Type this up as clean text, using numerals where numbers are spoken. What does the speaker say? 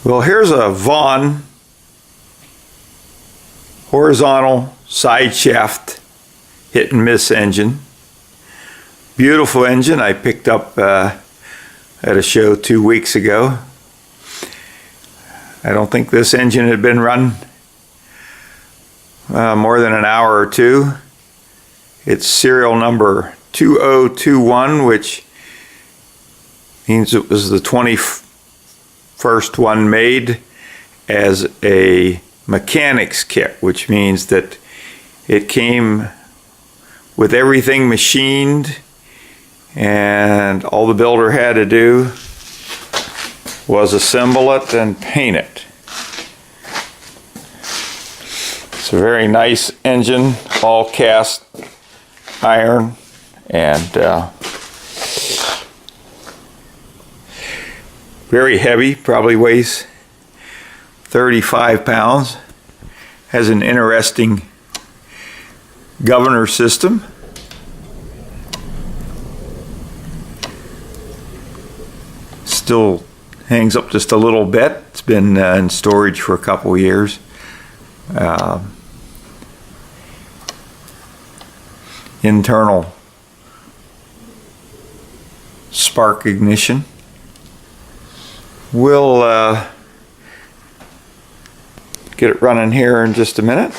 Well, here's a Vaughn horizontal side shaft hit and miss engine. Beautiful engine I picked up at a show 2 weeks ago. I don't think this engine had been run more than an hour or two. It's serial number 2021, which means it was the 21st one made as a mechanic's kit, which means that it came with everything machined, and all the builder had to do was assemble it and paint it. It's a very nice engine, all cast iron, and very heavy, probably weighs 35 pounds. Has an interesting governor system. Still hangs up just a little bit. It's been in storage for a couple of years. Internal spark ignition. We'll get it running here in just a minute.